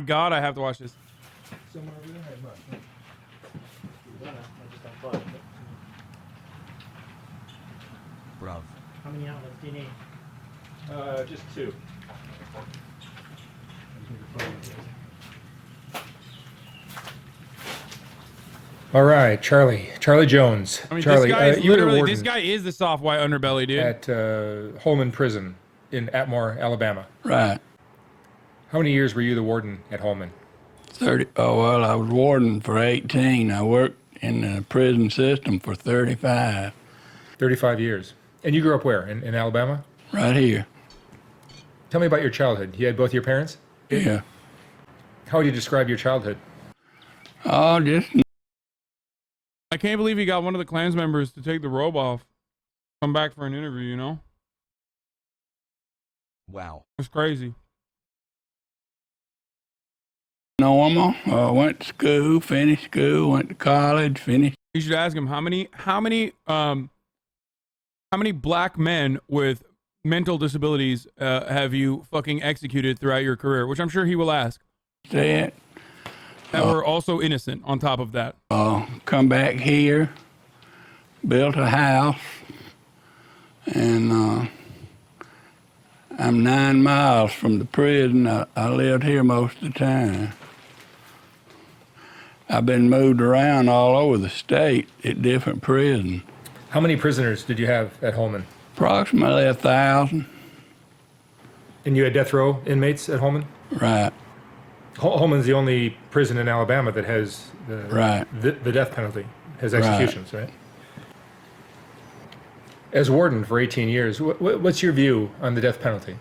God, I have to watch this. Someone over there? Hey, look. Bruv. How many outlets do you need? Just 2. All right, Charlie Jones. I mean, Charlie, this guy is you were literally, warden this guy is the soft white underbelly, dude. at Holman Prison in Atmore, Alabama. Right. How many years were you the warden at Holman? 30. Oh, well, I was warden for 18. I worked in the prison system for 35. 35 years. And you grew up where? In Alabama? Right here. Tell me about your childhood. You had both your parents? Yeah. How would you describe your childhood? Oh, just I can't believe he got one of the Klans members to take the robe off. Come back for an interview, you know? Wow. It's crazy. normal. Went to school, finished school, went to college, finished. You should ask him how many black men with mental disabilities have you fucking executed throughout your career, which I'm sure he will ask. That. That were also innocent on top of that. Come back here, built a house, and I'm 9 miles from the prison. I lived here most of the time. I've been moved around all over the state at different prisons. How many prisoners did you have at Holman? Approximately 1,000. And you had death row inmates at Holman? Right. Holman's the only prison in Alabama that has the death penalty, has executions, right? As warden for 18 years, what's your view on the death penalty?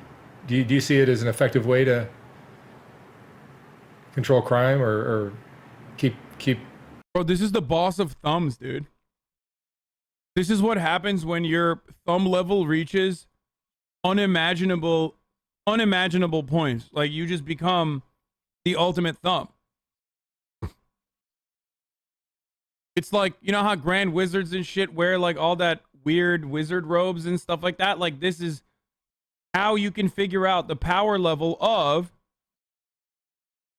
Do you see it as an effective way to control crime or keep? Bro, this is the boss of thumbs, dude. This is what happens when your thumb level reaches unimaginable points. Like, you just become the ultimate thumb. It's like, you know how grand wizards and shit wear like all that weird wizard robes and stuff like that? Like, this is how you can figure out the power level of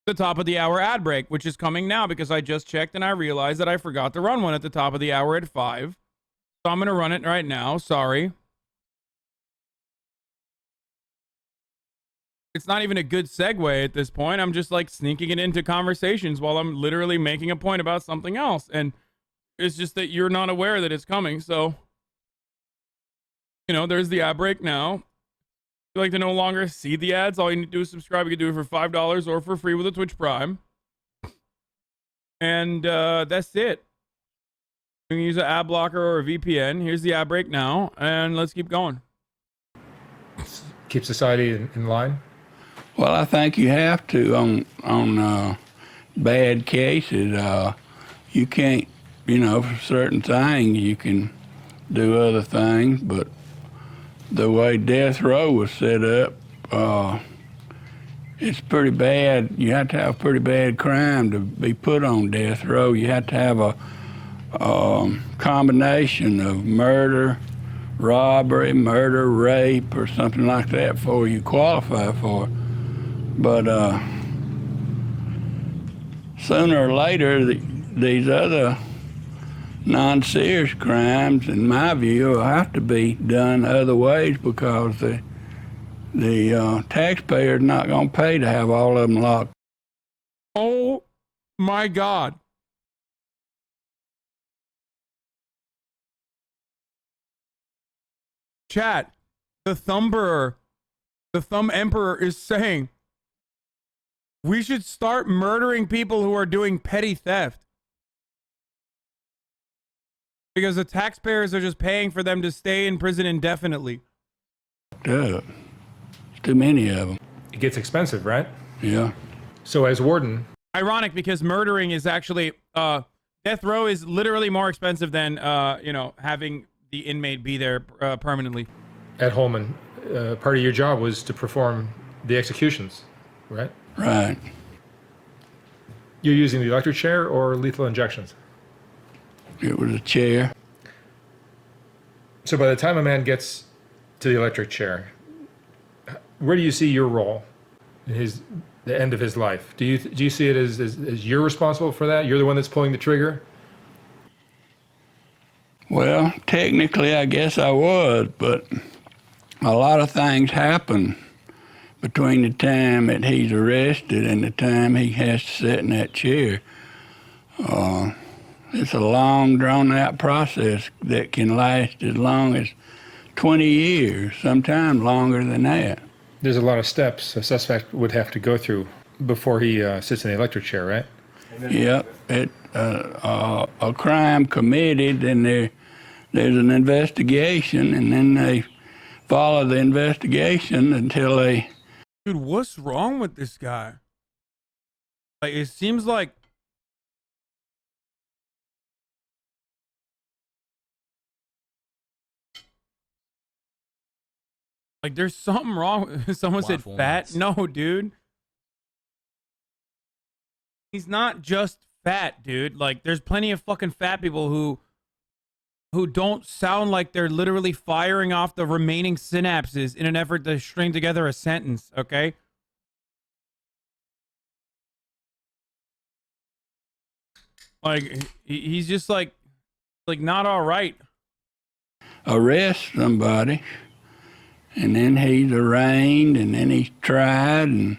the top of the hour ad break, which is coming now because I just checked and I realized that I forgot to run one at the top of the hour at 5. So I'm going to run it right now. Sorry. It's not even a good segue at this point. I'm just like sneaking it into conversations while I'm literally making a point about something else. And it's just that you're not aware that it's coming. So, you know, there's the ad break now. If you like to no longer see the ads, all you need to do is subscribe. You can do it for $5 or for free with a Twitch Prime. And that's it. You can use an ad blocker or a VPN. Here's the ad break now. And let's keep going. Keep society in line? Well, I think you have to on bad cases. You can't, you know, for certain things you can do other things, but the way death row was set up, it's pretty bad. You have to have pretty bad crime to be put on death row. You have to have a combination of murder, robbery, murder, rape, or something like that before you qualify for it. But sooner or later, these other non-serious crimes, in my view, will have to be done other ways because the taxpayer's not going to pay to have all of them locked. Oh my God. Chat, the thumb emperor is saying we should start murdering people who are doing petty theft because the taxpayers are just paying for them to stay in prison indefinitely. There's too many of them. It gets expensive, right? Yeah. So as warden... Ironic because murdering is actually, death row is literally more expensive than, you know, having the inmate be there permanently. At Holman, part of your job was to perform the executions, right? Right. You're using the electric chair or lethal injections? It was a chair. So by the time a man gets to the electric chair, where do you see your role in his the end of his life. Do you see it as you're responsible for that? You're the one that's pulling the trigger? Well, technically, I guess I was, but a lot of things happen between the time that he's arrested and the time he has to sit in that chair. It's a long, drawn-out process that can last as long as 20 years, sometimes longer than that. There's a lot of steps a suspect would have to go through before he sits in the electric chair, right? Yep. A crime committed, and there's an investigation, and then they follow the investigation until they... Dude, what's wrong with this guy? Like, it seems like there's something wrong. Someone said fat. No, dude. He's not just fat, dude. Like, there's plenty of fucking fat people who don't sound like they're literally firing off the remaining synapses in an effort to string together a sentence, okay? Like, he's just like not all right. Arrest somebody, and then he's arraigned, and then he's tried, and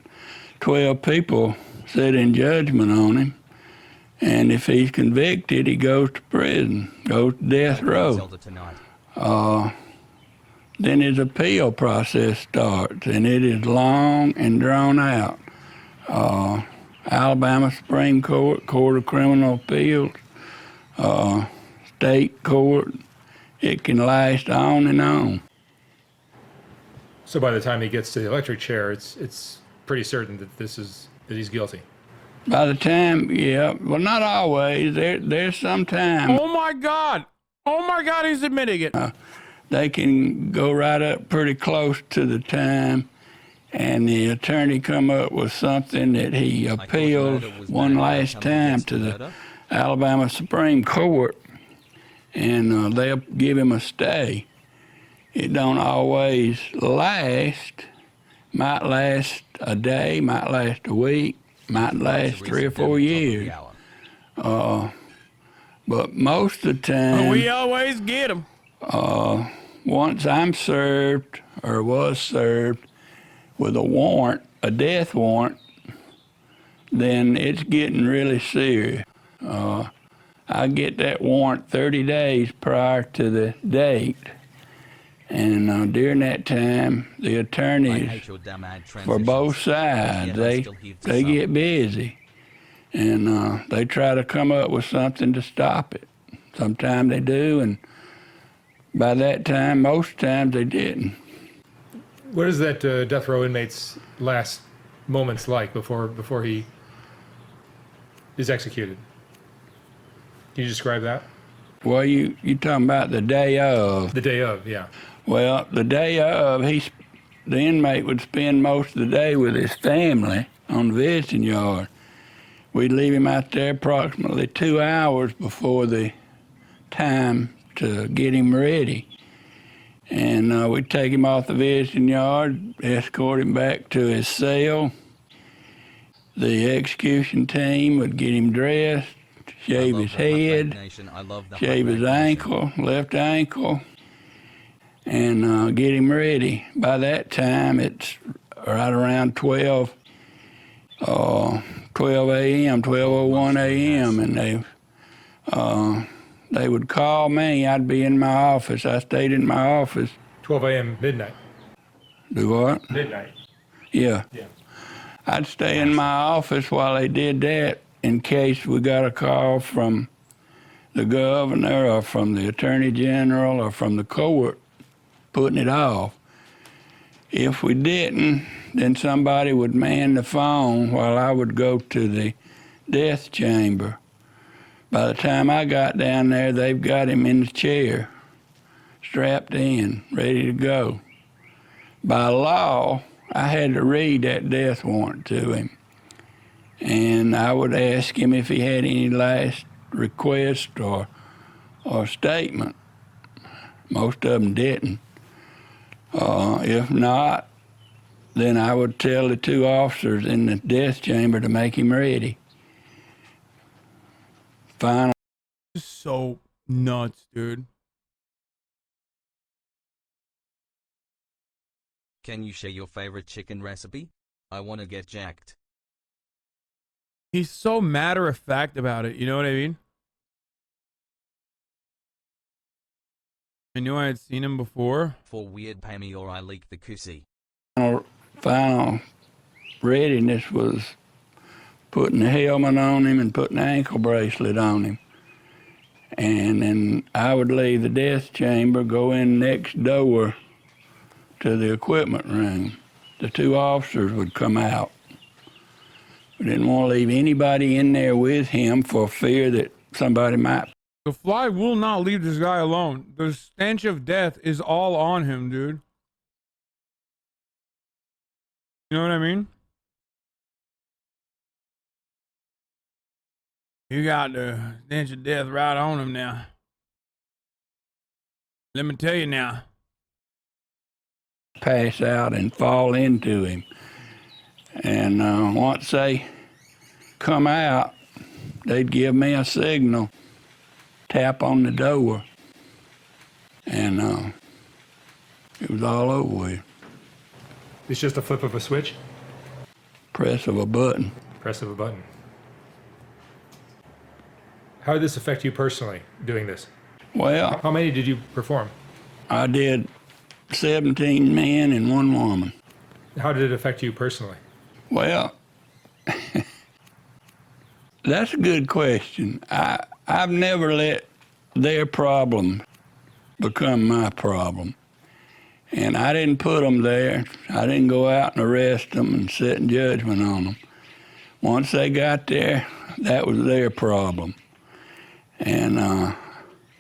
12 people sit in judgment on him. And if he's convicted, he goes to prison, goes to death row. Then his appeal process starts, and it is long and drawn out. Alabama Supreme Court, Court of Criminal Appeals, state court, it can last on and on. So by the time he gets to the electric chair, it's pretty certain that that he's guilty. By the time, yeah, well, not always. There's some time. Oh my God, he's admitting it. They can go right up pretty close to the time, and the attorney come up with something that he appeals one last time to the Alabama Supreme Court, and they'll give him a stay. It don't always last. Might last a day, might last a week, might last 3 or 4 years. But most of the time, we always get them. Once I'm served, or was served, with a warrant, a death warrant, then it's getting really serious. I get that warrant 30 days prior to the date. And during that time, the attorneys for both sides, they get busy. And they try to come up with something to stop it. Sometimes they do, and by that time, most times they didn't. What is that death row inmate's last moments like before he is executed? Can you describe that? Well, you talking about the day of. The day of, yeah. Well, the day of, the inmate would spend most of the day with his family on the visiting yard. We'd leave him out there approximately 2 hours before the time to get him ready. And we'd take him off the visiting yard, escort him back to his cell. The execution team would get him dressed, shave his head, shave his ankle, left ankle, and get him ready. By that time, it's right around 12 a.m., 12:01 a.m., and they would call me. I'd be in my office. I stayed in my office. 12 a.m. midnight. Do what? Midnight. Yeah. I'd stay in my office while they did that in case we got a call from the governor or from the attorney general or from the court putting it off. If we didn't, then somebody would man the phone while I would go to the death chamber. By the time I got down there, they've got him in the chair, strapped in, ready to go. By law, I had to read that death warrant to him. And I would ask him if he had any last request or statement. Most of them didn't. If not, then I would tell the 2 officers in the death chamber to make him ready. Final. So nuts, dude. Can you share your favorite chicken recipe? I want to get jacked. He's so matter of fact about it. You know what I mean? I knew I had seen him before. For weird pay me or I leak the kusi. Final readiness was putting the helmet on him and putting the ankle bracelet on him. And then I would leave the death chamber, go in next door to the equipment room. The 2 officers would come out. We didn't want to leave anybody in there with him for fear that somebody might. The fly will not leave this guy alone. The stench of death is all on him, dude. You know what I mean? You got the stench of death right on him now. Let me tell you now. Pass out and fall into him. And once they come out, they'd give me a signal, tap on the door, and it was all over with. It's just a flip of a switch? Press of a button. Press of a button. How did this affect you personally, doing this? Well, How many did you perform? I did 17 men and 1 woman. How did it affect you personally? Well, that's a good question. I've never let their problem become my problem. And I didn't put them there. I didn't go out and arrest them and sit in judgment on them. Once they got there, that was their problem. And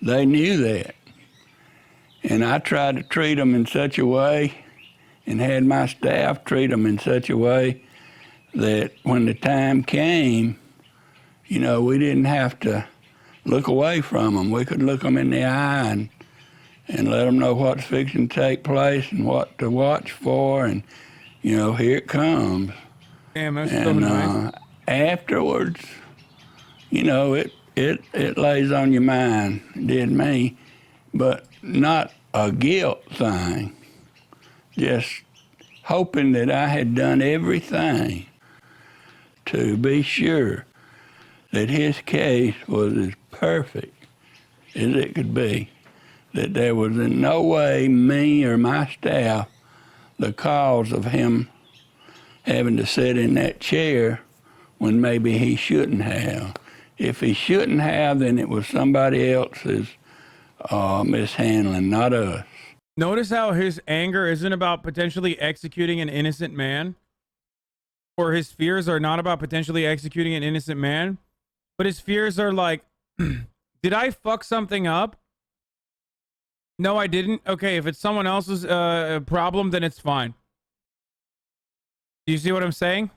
they knew that. And I tried to treat them in such a way and had my staff treat them in such a way that when the time came, you know, we didn't have to look away from them. We could look them in the eye and let them know what's fixing to take place and what to watch for. And, you know, here it comes. Damn, that's so nice. Afterwards, you know, it lays on your mind. It did me, but not a guilt thing. Just hoping that I had done everything to be sure that his case was as perfect as it could be, that there was in no way me or my staff the cause of him having to sit in that chair when maybe he shouldn't have. If he shouldn't have, then it was somebody else's mishandling, not us. Notice how his anger isn't about potentially executing an innocent man, or his fears are not about potentially executing an innocent man, but his fears are like, did I fuck something up? No, I didn't. Okay, if it's someone else's problem, then it's fine. Do you see what I'm saying?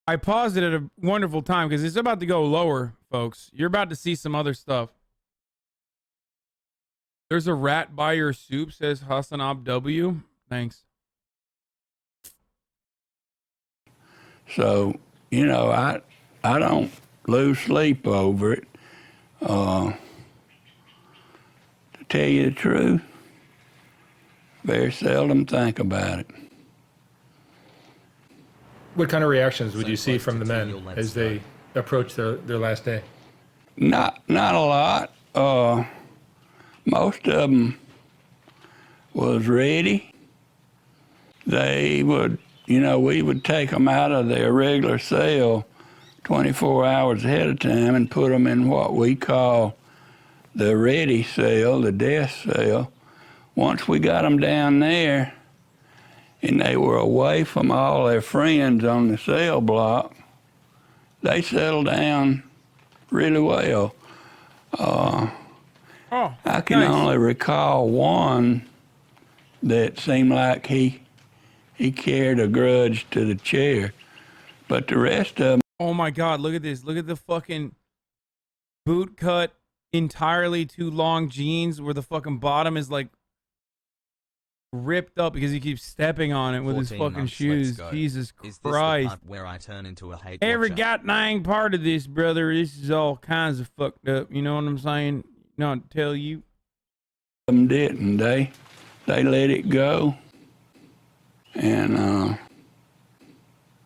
I paused it at a wonderful time because it's about to go lower, folks. You're about to see some other stuff. There's a rat by your soup, says Hasanabi W. Thanks. So, you know, I don't lose sleep over it. To tell you the truth, very seldom think about it. What kind of reactions would you see from the men as they approach their last day? Not a lot. Most of them was ready. They would, you know, we would take them out of their regular cell 24 hours ahead of time and put them in what we call the ready cell, the death cell. Once we got them down there and they were away from all their friends on the cell block, they settled down really well. I can only recall one that seemed like he carried a grudge to the chair, but the rest of them. Oh my God, look at this. Look at the fucking boot cut, entirely too long jeans where the fucking bottom is like ripped up because he keeps stepping on it with his 14 fucking months, shoes. let's go. Jesus Is this the Christ. part where I turn into a hate Every watcher? goddamn part of this, brother, this is all kinds of fucked up. You know what I'm saying? Not to tell you. Them didn't. They let it go. And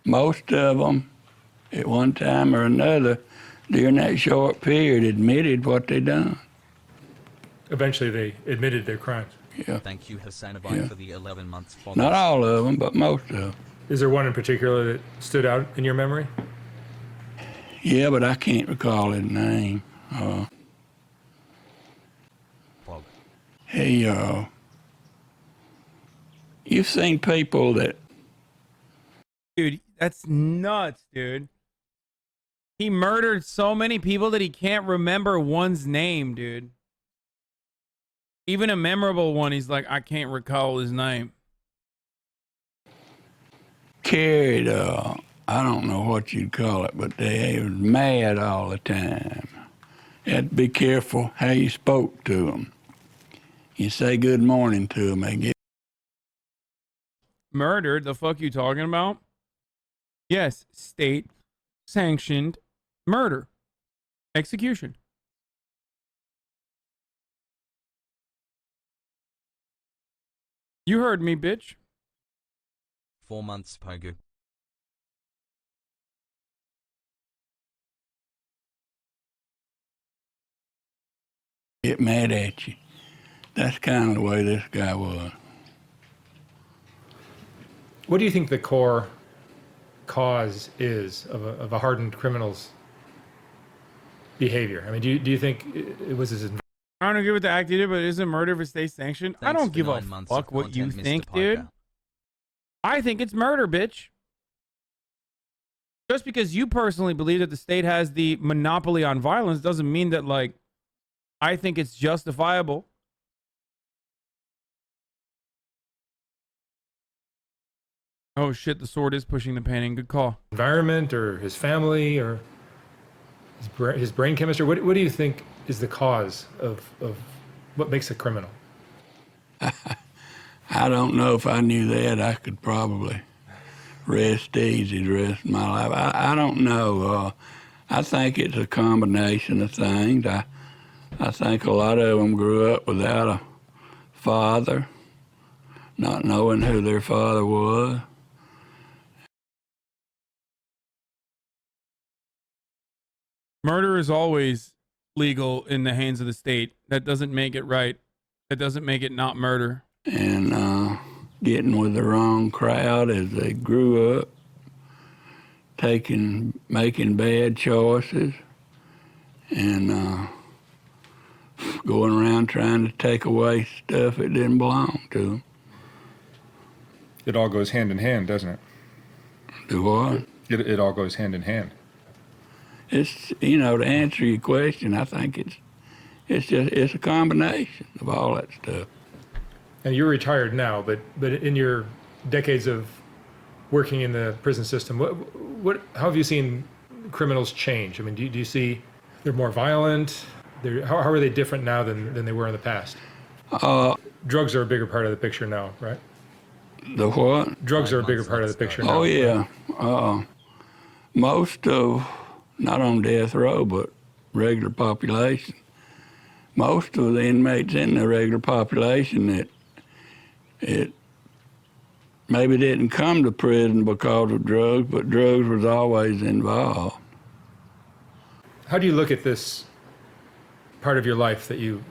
most of them, at one time or another, during that short period, admitted what they done. Eventually, they admitted their crimes. Yeah. Thank you, Hasanabi, for the 11 months follow. Not all of them, but most of them. Is there one in particular that stood out in your memory? Yeah, but I can't recall his name. Hey, you've seen people that... Dude, that's nuts, dude. He murdered so many people that he can't remember one's name, dude. Even a memorable one, he's like, I can't recall his name. Carried, I don't know what you'd call it, but they was mad all the time. You had to be careful how you spoke to them. You say good morning to them, they get... Murdered? The fuck you talking about? Yes, state-sanctioned murder. Execution. You heard me, bitch. 4 months, Pogu. Get mad at you. That's kind of the way this guy was. What do you think the core cause is of a hardened criminal's behavior? I mean, do you think it was his... I don't agree with the act either, but isn't murder if it's state sanctioned? I don't give a fuck what you think, dude. I think it's murder, bitch. Just because you personally believe that the state has the monopoly on violence doesn't mean that, like, I think it's justifiable. Oh shit, the sword is pushing the painting. Good call. Environment or his family or his brain chemistry? What do you think is the cause of what makes a criminal? I don't know. If I knew that, I could probably rest easy the rest of my life. I don't know. I think it's a combination of things. I think a lot of them grew up without a father, not knowing who their father was. Murder is always legal in the hands of the state. That doesn't make it right. That doesn't make it not murder. And getting with the wrong crowd as they grew up, making bad choices, and going around trying to take away stuff that didn't belong to them. It all goes hand in hand, doesn't it? Do what? It all goes hand in hand. It's, you know, to answer your question, I think it's a combination of all that stuff. And you're retired now, but in your decades of working in the prison system, how have you seen criminals change? I mean, do you see they're more violent? How are they different now than they were in the past? Drugs are a bigger part of the picture now, right? The what? Drugs are a bigger part of the picture now. Oh, yeah. Most of, not on death row, but regular population, most of the inmates in the regular population that it maybe didn't come to prison because of drugs, but drugs was always involved. How do you look at this part of your life that you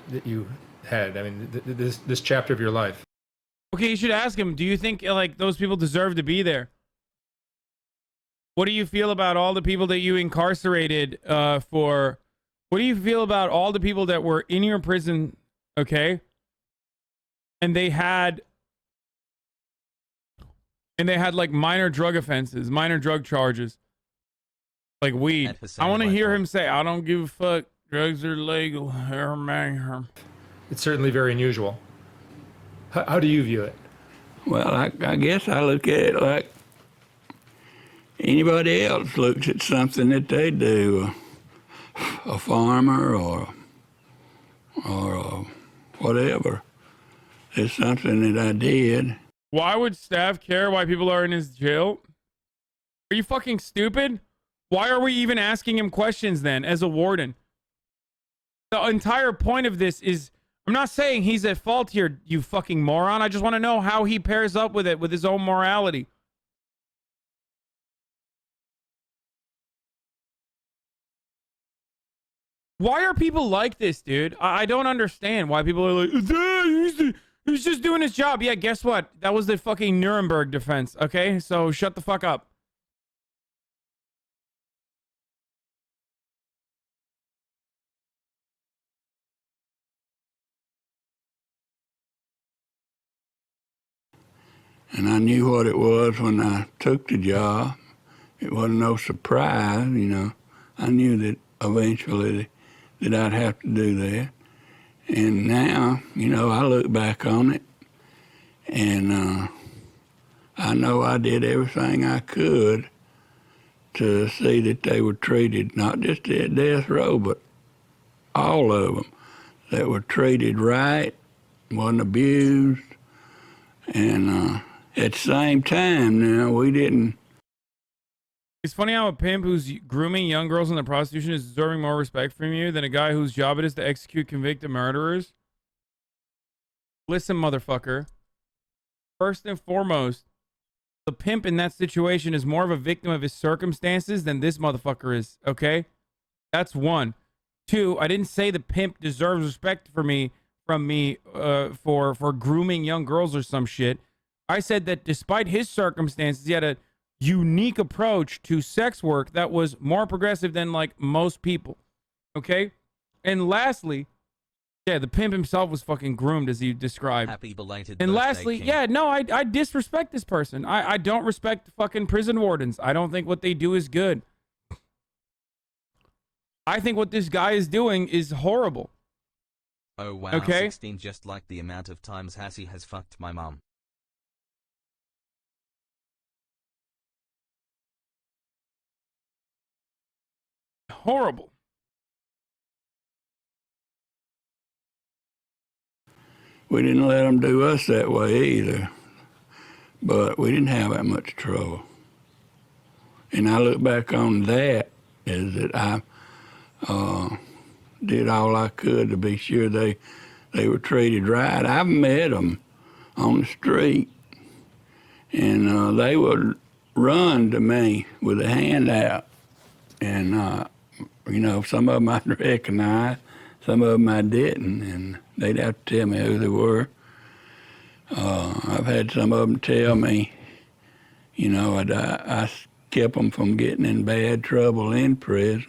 had? I mean, this chapter of your life. Okay, you should ask him, do you think, like, those people deserve to be there? What do you feel about all the people that you incarcerated for? What do you feel about all the people that were in your prison, okay? And they had like minor drug offenses, minor drug charges, like weed. I want to hear him say, I don't give a fuck, drugs are legal. It's certainly very unusual. How do you view it? Well, I guess I look at it like anybody else looks at something that they do, a farmer or whatever. it's something that I did. Why would staff care why people are in his jail? Are you fucking stupid? Why are we even asking him questions then as a warden? The entire point of this is, I'm not saying he's at fault here, you fucking moron. I just want to know how he pairs up with it with his own morality. Why are people like this, dude? I don't understand why people are like, he's just doing his job. Yeah, guess what? That was the fucking Nuremberg defense, okay? So shut the fuck up. And I knew what it was when I took the job. It wasn't no surprise, you know. I knew that eventually that I'd have to do that. And now, you know, I look back on it, and I know I did everything I could to see that they were treated, not just at death row, but all of them, that were treated right, wasn't abused. And at the same time, now, we didn't. It's funny how a pimp who's grooming young girls into prostitution is deserving more respect from you than a guy whose job it is to execute convicted murderers. Listen, motherfucker. First and foremost, the pimp in that situation is more of a victim of his circumstances than this motherfucker is, okay? That's one. Two, I didn't say the pimp deserves respect from me for grooming young girls or some shit. I said that despite his circumstances, he had a unique approach to sex work that was more progressive than like most people. Okay? And lastly, yeah, the pimp himself was fucking groomed as you described. Happy belated And birthday, lastly, King. yeah, no, I disrespect this person. I don't respect fucking prison wardens. I don't think what they do is good. I think what this guy is doing is horrible. Oh wow, Okay. 16, just like the amount of times Hassie has fucked my mom. Horrible. We didn't let them do us that way either, but we didn't have that much trouble. And I look back on that as that I did all I could to be sure they were treated right. I've met them on the street, and they would run to me with a hand out. And, you know, some of them I'd recognize, some of them I didn't, and they'd have to tell me who they were. I've had some of them tell me, you know, I kept them from getting in bad trouble in prison.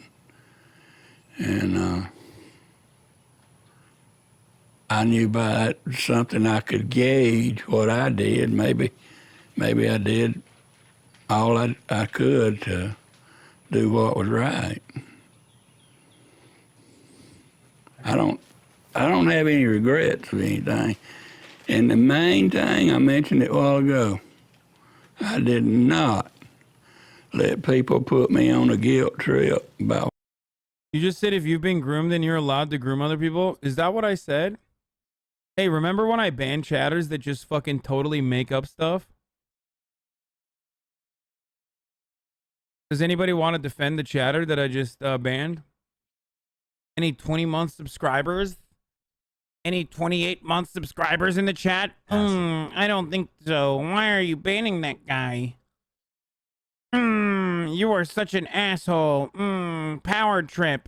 And I knew by something I could gauge what I did. Maybe I did all I could to do what was right. I don't have any regrets of anything. And the main thing, I mentioned it a while ago, I did not let people put me on a guilt trip about. You just said if you've been groomed, then you're allowed to groom other people. Is that what I said? Hey, remember when I banned chatters that just fucking totally make up stuff? Does anybody want to defend the chatter that I just banned? Any 20-month subscribers? Any 28-month subscribers in the chat? I don't think so. Why are you banning that guy? You are such an asshole. Power trip.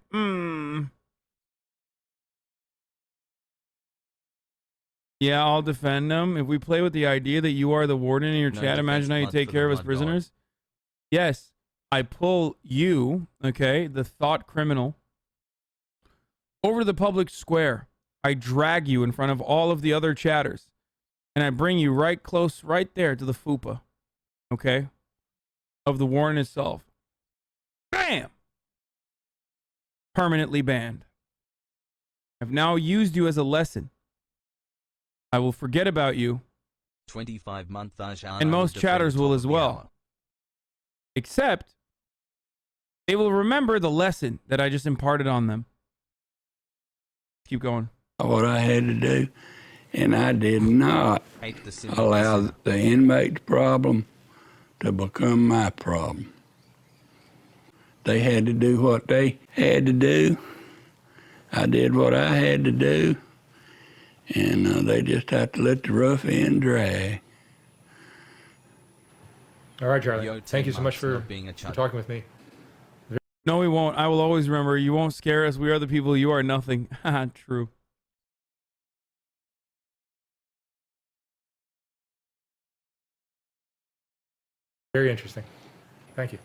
Yeah, I'll defend them. If we play with the idea that you are the warden in your No chat, imagine how you defense take for care the of us mud prisoners. Yes, I pull you, okay, the thought criminal, over to the public square. I drag you in front of all of the other chatters, and I bring you right close, right there to the fupa, okay, of the warden itself. Bam! Permanently banned. I've now used you as a lesson. I will forget about you, 25-month and most chatters will as well. Except, they will remember the lesson that I just imparted on them. Keep going. What I had to do, And I did not Hate the sin allow the inmate's problem to become my problem. They had to do what they had to do. I did what I had to do. And they just have to let the rough end drag. All right, Charlie. Yo, Thank you so much Mark's for not being a chud. talking with me. No, we won't. I will always remember. You won't scare us. We are the people. You are nothing. True. Very interesting. Thank you.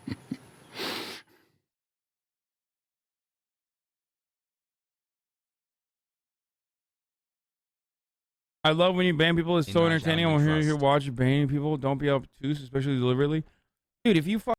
I love when you ban people. It's so In our entertaining. I genre want to hear trust. you watch banning people. Don't be obtuse, especially deliberately. Dude, if you